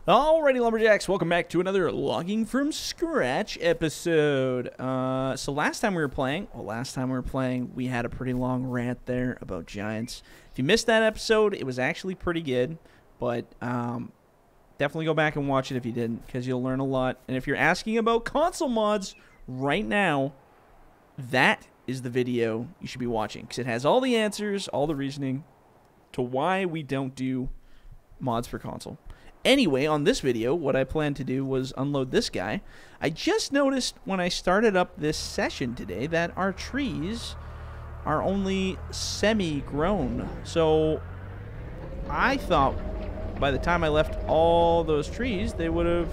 Alrighty, Lumberjacks, welcome back to another Logging from Scratch episode. So last time we were playing, we had a pretty long rant there about giants. If you missed that episode, it was actually pretty good, but definitely go back and watch it if you didn't, because you'll learn a lot. And if you're asking about console mods right now, that is the video you should be watching, because it has all the answers, all the reasoning to why we don't do mods for console. Anyway, on this video, what I planned to do was unload this guy. I just noticed when I started up this session today that our trees are only semi-grown. So I thought by the time I left all those trees, they would have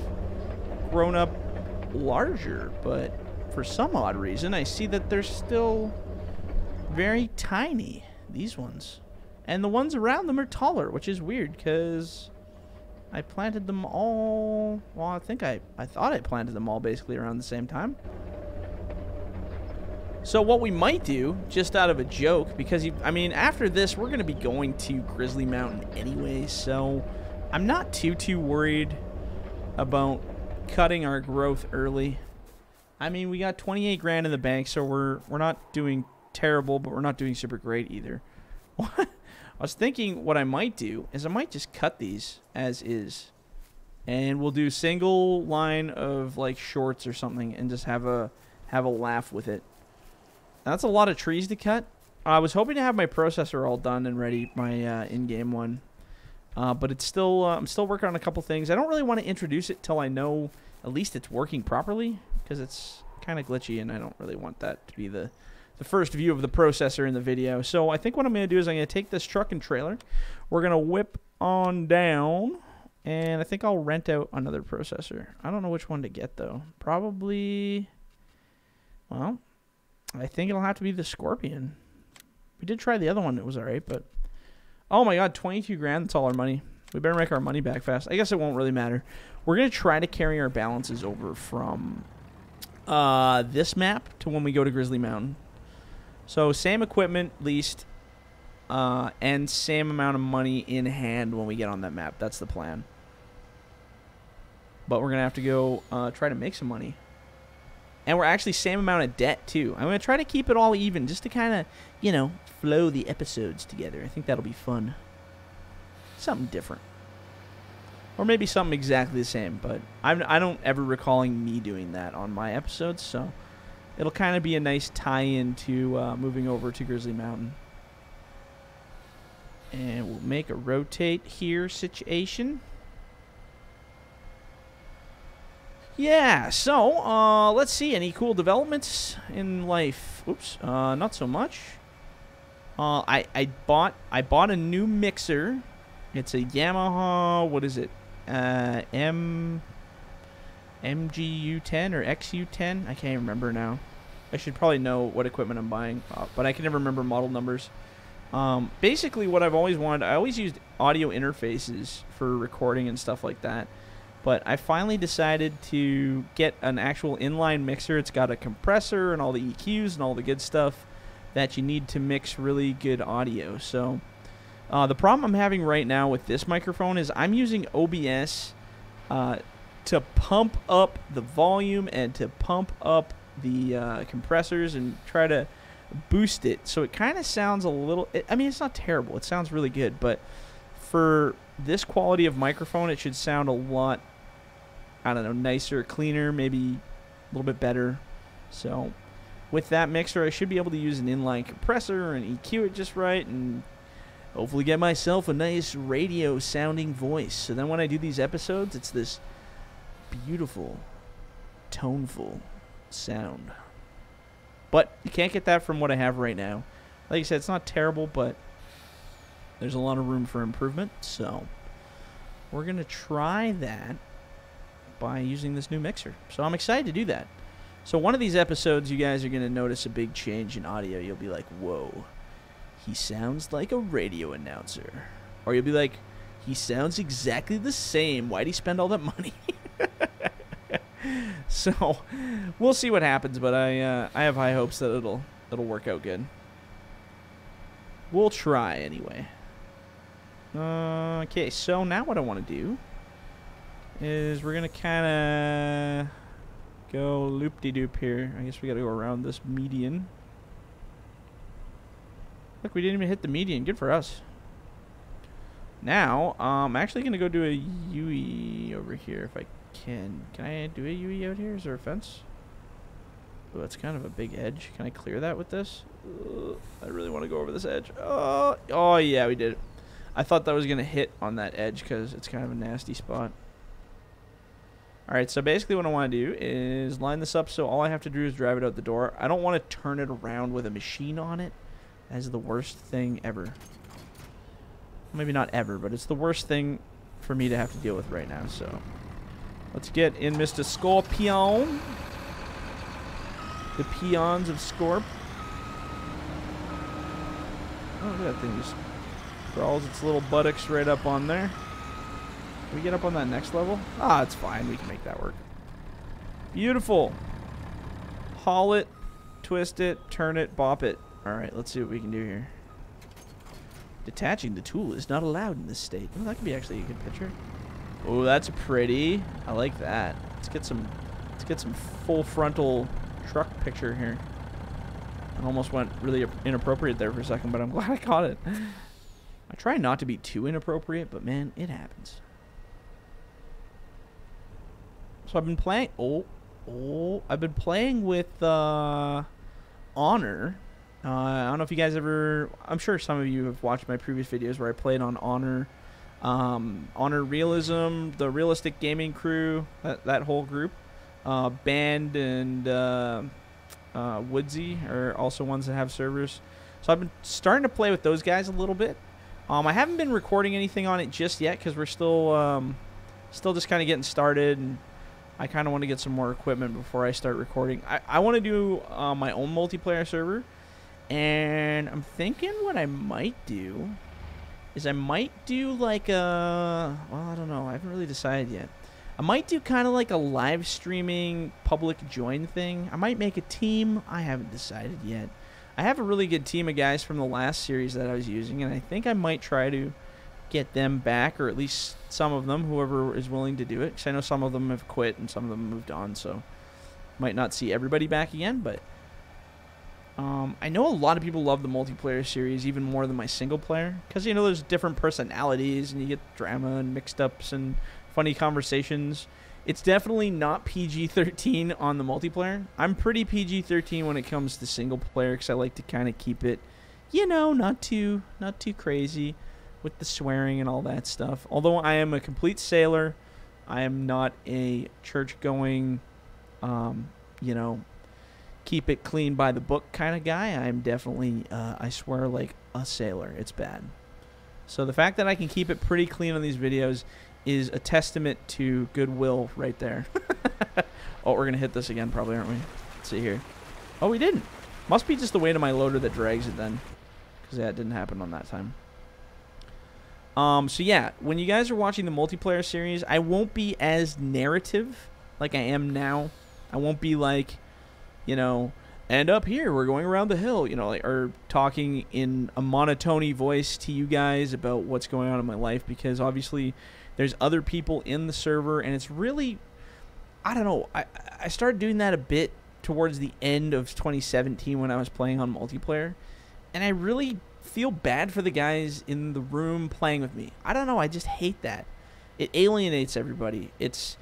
grown up larger. But for some odd reason, I see that they're still very tiny, these ones. And the ones around them are taller, which is weird because I planted them all, well, I thought I planted them all basically around the same time. So what we might do, just out of a joke, because, after this, we're going to be going to Grizzly Mountain anyway, so I'm not too worried about cutting our growth early. I mean, we got 28 grand in the bank, so we're not doing terrible, but we're not doing super great either. What? I was thinking what I might do is I might just cut these as is. And we'll do single line of like shorts or something and just have a laugh with it. Now, that's a lot of trees to cut. I was hoping to have my processor all done and ready, my in-game one. But it's still I'm still working on a couple things. I don't really want to introduce it till I know at least it's working properly, because it's kind of glitchy and I don't really want that to be the first view of the processor in the video. So I think what I'm going to do is I'm going to take this truck and trailer. We're going to whip on down, and I think I'll rent out another processor. I don't know which one to get, though. Probably, well, I think it'll have to be the Scorpion. We did try the other one. It was all right, but oh my God, 22 grand. That's all our money. We better make our money back fast. I guess it won't really matter. We're going to try to carry our balances over from this map to when we go to Grizzly Mountain. So same equipment leased, and same amount of money in hand when we get on that map. That's the plan. But we're going to have to go try to make some money. And we're actually same amount of debt, too. I'm going to try to keep it all even just to kind of, flow the episodes together. I think that'll be fun. Something different. Or maybe something exactly the same, but I don't ever recalling me doing that on my episodes, so it'll kind of be a nice tie-in to moving over to Grizzly Mountain. And we'll make a rotate here situation. Yeah, so let's see. Any cool developments in life? Oops, not so much. I bought a new mixer. It's a Yamaha, what is it? MGU10 or XU10? I can't remember now. I should probably know what equipment I'm buying, but I can never remember model numbers. Basically, what I've always wanted, I always used audio interfaces for recording and stuff like that. But I finally decided to get an actual inline mixer. It's got a compressor and all the EQs and all the good stuff that you need to mix really good audio. So the problem I'm having right now with this microphone is I'm using OBS to pump up the volume and to pump up the compressors and try to boost it. So it kind of sounds a little, it's not terrible. It sounds really good. But for this quality of microphone, it should sound a lot, I don't know, nicer, cleaner, maybe a little bit better. So with that mixer, I should be able to use an inline compressor and EQ it just right and hopefully get myself a nice radio sounding voice. So then when I do these episodes, it's this beautiful, toneful sound. But you can't get that from what I have right now. Like I said, it's not terrible, but there's a lot of room for improvement. So we're going to try that by using this new mixer. So I'm excited to do that. So one of these episodes, you guys are going to notice a big change in audio. You'll be like, whoa, he sounds like a radio announcer. Or you'll be like, he sounds exactly the same. Why'd he spend all that money? So we'll see what happens, but I have high hopes that it'll work out good. We'll try anyway. Okay, so now what I want to do is we're going to kind of go loop-de-doop here. I guess we got to go around this median. Look, we didn't even hit the median. Good for us. Now, I'm actually going to go do a UE over here if I can. Can I do a UE out here? Is there a fence? Oh, that's kind of a big edge. Can I clear that with this? I really want to go over this edge. Oh, yeah, we did it. I thought that was going to hit on that edge because it's kind of a nasty spot. Alright, so basically what I want to do is line this up so all I have to do is drive it out the door. I don't want to turn it around with a machine on it. That is the worst thing ever. Maybe not ever, but it's the worst thing for me to have to deal with right now. So let's get in Mr. Scorpion. The peons of Scorp. Oh, look at that thing just crawls its little buttocks right up on there. Can we get up on that next level? Ah, it's fine. We can make that work. Beautiful. Haul it, twist it, turn it, bop it. Alright, let's see what we can do here. Detaching the tool is not allowed in this state. Oh, that could be actually a good picture. Oh, that's pretty. I like that. Let's get some full frontal truck picture here. I almost went really inappropriate there for a second, but I'm glad I caught it. I try not to be too inappropriate, but man, it happens. So I've been playing. I've been playing with Honor. I don't know if you guys ever. I'm sure some of you have watched my previous videos where I played on Honor, Honor Realism, the Realistic Gaming Crew, that whole group. Band and Woodsy are also ones that have servers. So I've been starting to play with those guys a little bit. I haven't been recording anything on it just yet because we're still just kind of getting started, and I kind of want to get some more equipment before I start recording. I want to do my own multiplayer server, and I'm thinking what I might do is I might do like a, well, I don't know. I haven't really decided yet. I might do kind of like a live streaming public join thing. I might make a team. I haven't decided yet. I have a really good team of guys from the last series that I was using, and I think I might try to get them back, or at least some of them, whoever is willing to do it, because I know some of them have quit and some of them moved on, so might not see everybody back again. But I know a lot of people love the multiplayer series even more than my single player, because you know there's different personalities and you get drama and mixed ups and funny conversations. It's definitely not PG-13 on the multiplayer. I'm pretty PG-13 when it comes to single player, because I like to kind of keep it, you know, not too crazy with the swearing and all that stuff. Although I am a complete sailor, I am not a church-going, you know, keep it clean by the book kind of guy. I'm definitely, I swear like a sailor. It's bad. So the fact that I can keep it pretty clean on these videos is a testament to goodwill right there. Oh, we're going to hit this again probably, aren't we? Let's see here. Oh, we didn't. Must be just the weight of my loader that drags it then, because that didn't happen on that time. So yeah, when you guys are watching the multiplayer series, I won't be as narrative like I am now. I won't be like, you know, and up here we're going around the hill, you know, like, or talking in a monotony voice to you guys about what's going on in my life, because obviously there's other people in the server, and it's really, I don't know, I started doing that a bit towards the end of 2017 when I was playing on multiplayer, and I really feel bad for the guys in the room playing with me. I don't know, I just hate that. It alienates everybody. It's,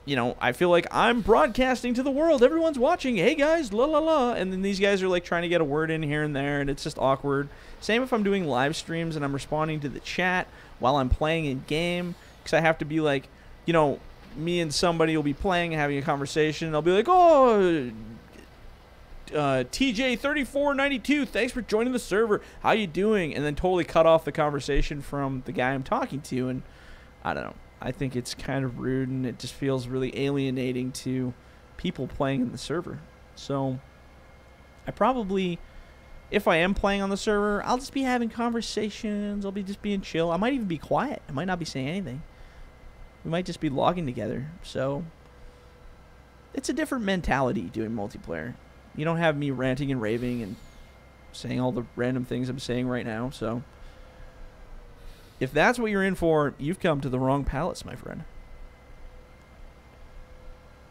you know, I feel like I'm broadcasting to the world. Everyone's watching. Hey guys, la la la. And then these guys are like trying to get a word in here and there, and it's just awkward. Same if I'm doing live streams and I'm responding to the chat while I'm playing in game, because I have to be like, you know, me and somebody will be playing and having a conversation, and I'll be like, oh, TJ3492, thanks for joining the server. How you doing? And then totally cut off the conversation from the guy I'm talking to, and I don't know. I think it's kind of rude, and it just feels really alienating to people playing in the server. So I probably, if I am playing on the server, I'll just be having conversations. I'll be just being chill. I might even be quiet. I might not be saying anything. We might just be logging together. So it's a different mentality doing multiplayer. You don't have me ranting and raving and saying all the random things I'm saying right now. So if that's what you're in for, you've come to the wrong palace, my friend.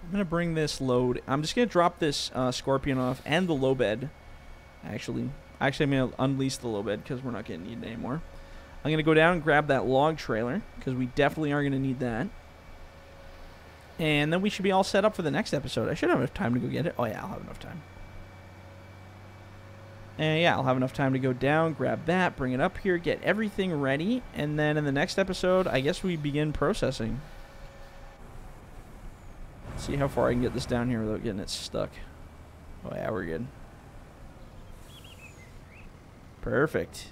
I'm going to bring this load. I'm just going to drop this Scorpion off and the low bed, actually. Actually, I'm going to unleash the low bed because we're not going to need it anymore. I'm going to go down and grab that log trailer because we definitely are going to need that. And then we should be all set up for the next episode. I should have enough time to go get it. Oh, yeah, I'll have enough time. And yeah, I'll have enough time to go down, grab that, bring it up here, get everything ready. And then in the next episode, I guess we begin processing. See how far I can get this down here without getting it stuck. Oh, yeah, we're good. Perfect.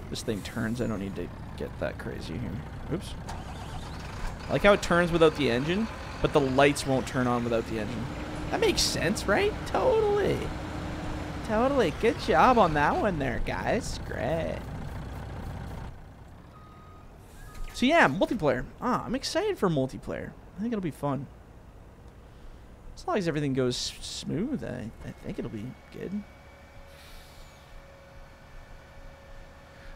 This thing turns. I don't need to get that crazy here. Oops. I like how it turns without the engine, but the lights won't turn on without the engine. That makes sense, right? Totally. Totally. Good job on that one there, guys. Great. So yeah, multiplayer. I'm excited for multiplayer. I think it'll be fun. As long as everything goes smooth, I think it'll be good.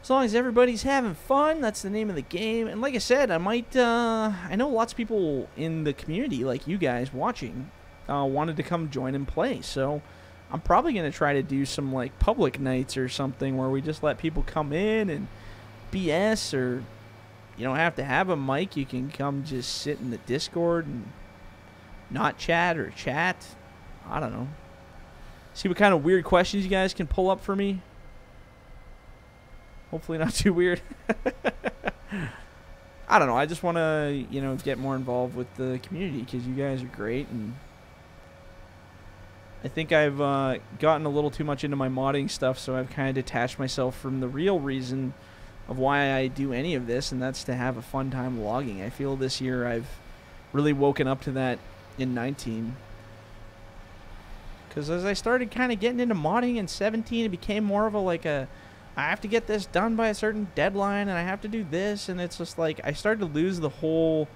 As long as everybody's having fun, that's the name of the game. And like I said, I might, I know lots of people in the community, like you guys watching, wanted to come join and play. So I'm probably going to try to do some like public nights or something where we just let people come in and BS, or you don't have to have a mic. You can come just sit in the Discord and not chat or chat. I don't know. See what kind of weird questions you guys can pull up for me. Hopefully not too weird. I don't know. I just want to, you know, get more involved with the community because you guys are great. And I think I've gotten a little too much into my modding stuff, so I've kind of detached myself from the real reason of why I do any of this, and that's to have a fun time logging. I feel this year I've really woken up to that in 19. Because as I started kind of getting into modding in 17, it became more of a like a, I have to get this done by a certain deadline, and I have to do this, and it's just like I started to lose the whole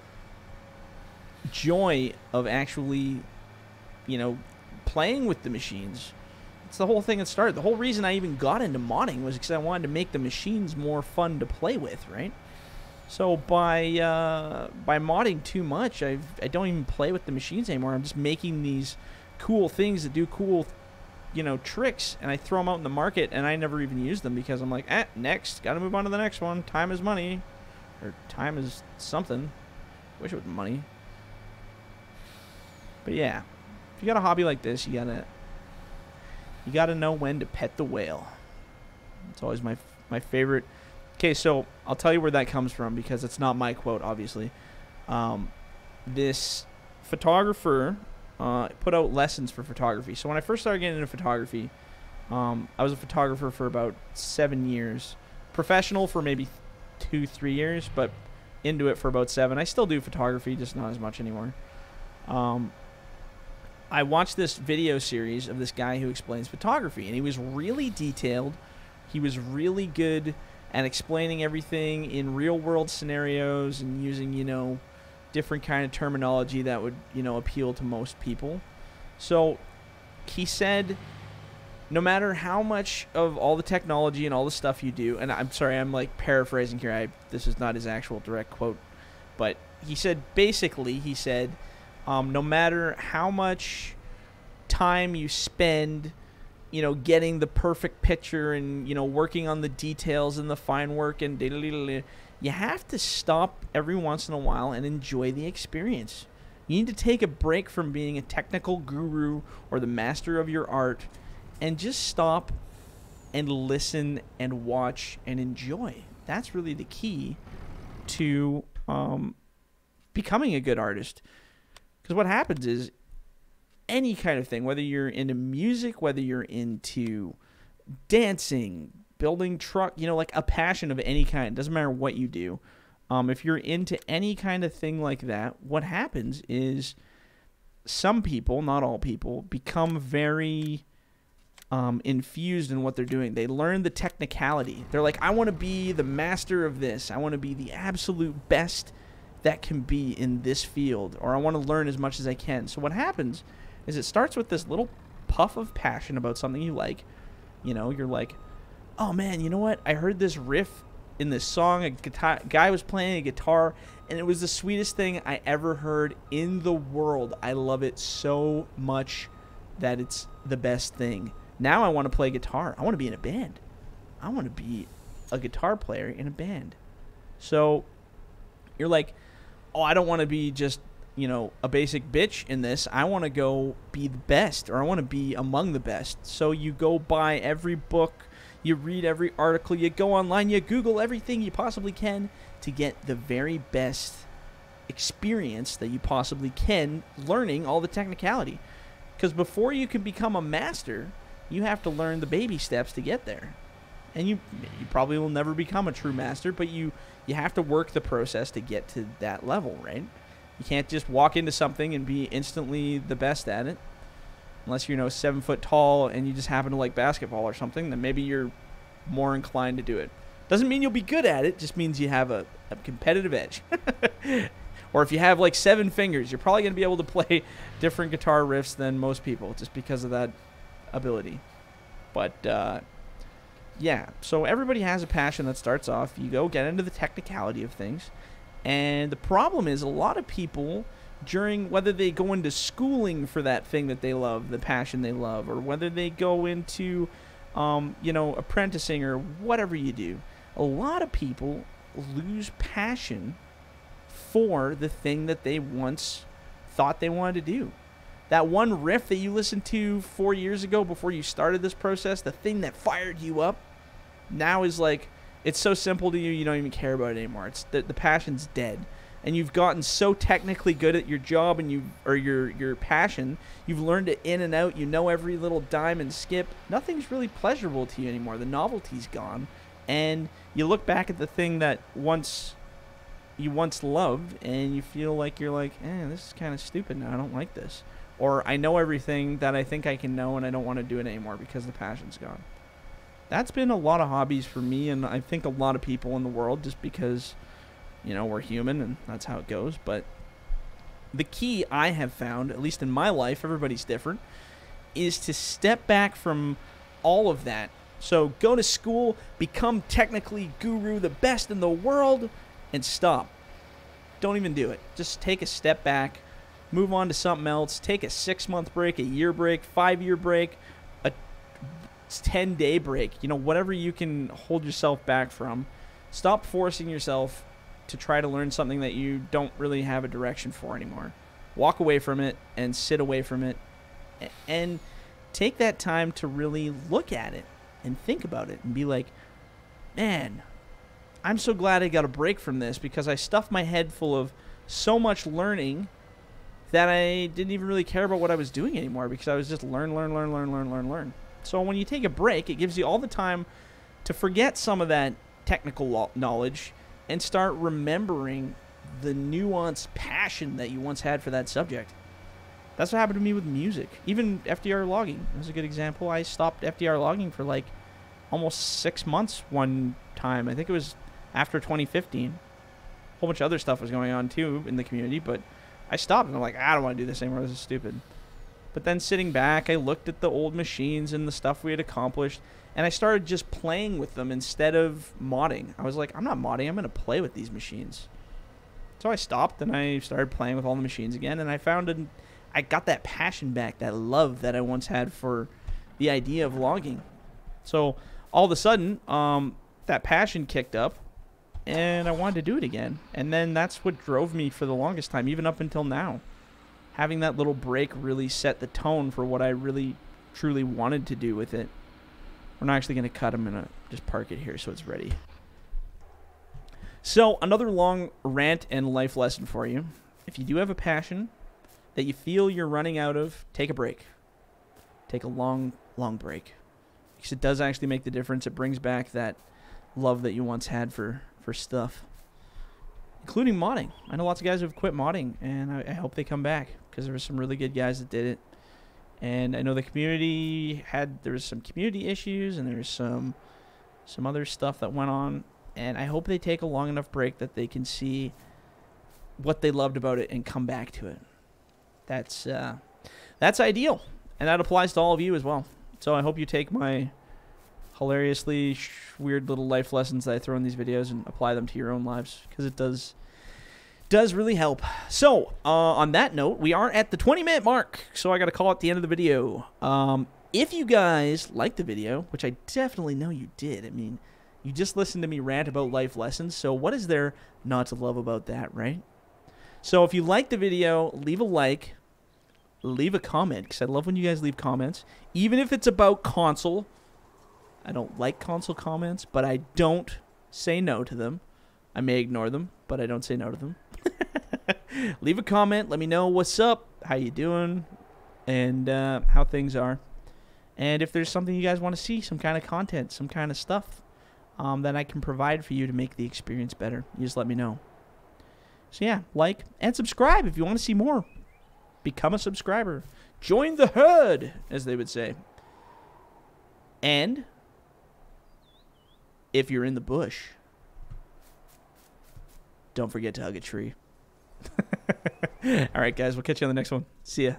joy of actually, you know, playing with the machines. It's the whole thing that started. The whole reason I even got into modding was because I wanted to make the machines more fun to play with, right? So by modding too much, I don't even play with the machines anymore. I'm just making these cool things that do cool, you know, tricks, and I throw them out in the market, and I never even use them because I'm like, next, gotta move on to the next one. Time is money, or time is something. Wish it was money. But yeah, if you got a hobby like this, you gotta know when to pet the whale. It's always my favorite. Okay, so I'll tell you where that comes from because it's not my quote, obviously. This photographer put out lessons for photography. So when I first started getting into photography, I was a photographer for about 7 years. Professional for maybe 2-3 years, but into it for about 7. I still do photography, just not as much anymore. I watched this video series of this guy who explains photography, and he was really detailed. He was really good at explaining everything in real-world scenarios and using, you know, different kind of terminology that would, you know, appeal to most people. So he said, no matter how much of all the technology and all the stuff you do, and I'm sorry, I'm like paraphrasing here. This is not his actual direct quote, but he said, basically, he said, no matter how much time you spend, you know, getting the perfect picture and, you know, working on the details and the fine work and you have to stop every once in a while and enjoy the experience. You need to take a break from being a technical guru or the master of your art and just stop and listen and watch and enjoy. That's really the key to becoming a good artist. Because what happens is any kind of thing, whether you're into music, whether you're into dancing, building truck, you know, like a passion of any kind, doesn't matter what you do. If you're into any kind of thing like that, what happens is some people, not all people, become very infused in what they're doing. They learn the technicality. They're like, I want to be the master of this. I want to be the absolute best that can be in this field, or I want to learn as much as I can. So what happens is it starts with this little puff of passion about something you like. You know, you're like, oh man, you know what? I heard this riff in this song. A guy was playing a guitar, and it was the sweetest thing I ever heard in the world. I love it so much that it's the best thing. Now I want to play guitar. I want to be in a band. I want to be a guitar player in a band. So you're like, oh, I don't want to be just, you know, a basic bitch in this. I want to go be the best, or I want to be among the best. So you go buy every book, you read every article, you go online, you Google everything you possibly can to get the very best experience that you possibly can, learning all the technicality. Because before you can become a master, you have to learn the baby steps to get there. And you probably will never become a true master, but you have to work the process to get to that level, right? You can't just walk into something and be instantly the best at it. Unless you're, you know, 7 foot tall and you just happen to like basketball or something, then maybe you're more inclined to do it. Doesn't mean you'll be good at it, just means you have a competitive edge. Or if you have like 7 fingers, you're probably going to be able to play different guitar riffs than most people just because of that ability. But yeah, so everybody has a passion that starts off. You go get into the technicality of things. And the problem is a lot of people, during whether they go into schooling for that thing that they love, the passion they love, or whether they go into, you know, apprenticing or whatever you do, a lot of people lose passion for the thing that they once thought they wanted to do. That one riff that you listened to 4 years ago before you started this process, the thing that fired you up, now is like, it's so simple to you, you don't even care about it anymore. It's the passion's dead. And you've gotten so technically good at your job and your passion, you've learned it in and out, you know every little dime and skip. Nothing's really pleasurable to you anymore. The novelty's gone. And you look back at the thing that you once loved, and you feel like you're like, this is kind of stupid now. I don't like this. Or I know everything that I think I can know, and I don't want to do it anymore because the passion's gone. That's been a lot of hobbies for me, and I think a lot of people in the world, just because, you know, we're human and that's how it goes. But the key I have found, at least in my life, everybody's different, is to step back from all of that. So go to school, become technically guru, the best in the world, and stop. Don't even do it. Just take a step back, move on to something else, take a 6-month break, a year break, 5-year break, a 10-day break, you know, whatever you can hold yourself back from. Stop forcing yourself to try to learn something that you don't really have a direction for anymore. Walk away from it and sit away from it and take that time to really look at it and think about it and be like, man, I'm so glad I got a break from this because I stuffed my head full of so much learning that I didn't even really care about what I was doing anymore because I was just learn. So when you take a break, it gives you all the time to forget some of that technical knowledge and start remembering the nuanced passion that you once had for that subject. That's what happened to me with music. Even FDR Logging is a good example. I stopped FDR Logging for like almost 6 months one time. I think it was after 2015. A whole bunch of other stuff was going on too in the community, but I stopped and I'm like, I don't want to do this anymore. This is stupid. But then sitting back, I looked at the old machines and the stuff we had accomplished, and I started just playing with them instead of modding. I was like, I'm not modding. I'm going to play with these machines. So I stopped and I started playing with all the machines again, and I found I got that passion back, that love that I once had for the idea of logging. So all of a sudden, that passion kicked up, and I wanted to do it again. And then that's what drove me for the longest time, even up until now. Having that little break really set the tone for what I really, truly wanted to do with it. We're not actually going to cut. I'm going to just park it here so it's ready. So another long rant and life lesson for you. If you do have a passion that you feel you're running out of, take a break. Take a long, long break. Because it does actually make the difference. It brings back that love that you once had for stuff. Including modding. I know lots of guys who have quit modding, and I hope they come back. Because there were some really good guys that did it. And I know the community there was some community issues, and there was some other stuff that went on. And I hope they take a long enough break that they can see what they loved about it and come back to it. That's ideal. And that applies to all of you as well. So I hope you take my hilariously weird little life lessons that I throw in these videos and apply them to your own lives, because it does really help. So, on that note, we are at the 20-minute mark, so I got to call it the end of the video. If you guys liked the video, which I definitely know you did, I mean, you just listened to me rant about life lessons, so what is there not to love about that, right? So if you liked the video, leave a like, leave a comment, because I love when you guys leave comments, even if it's about console. I don't like console comments, but I don't say no to them. I may ignore them, but I don't say no to them. Leave a comment. Let me know what's up, how you doing, and how things are. And if there's something you guys want to see, some kind of content, some kind of stuff that I can provide for you to make the experience better, you just let me know. So yeah, like and subscribe if you want to see more. Become a subscriber. Join the herd, as they would say. And if you're in the bush, don't forget to hug a tree. All right, guys, we'll catch you on the next one. See ya.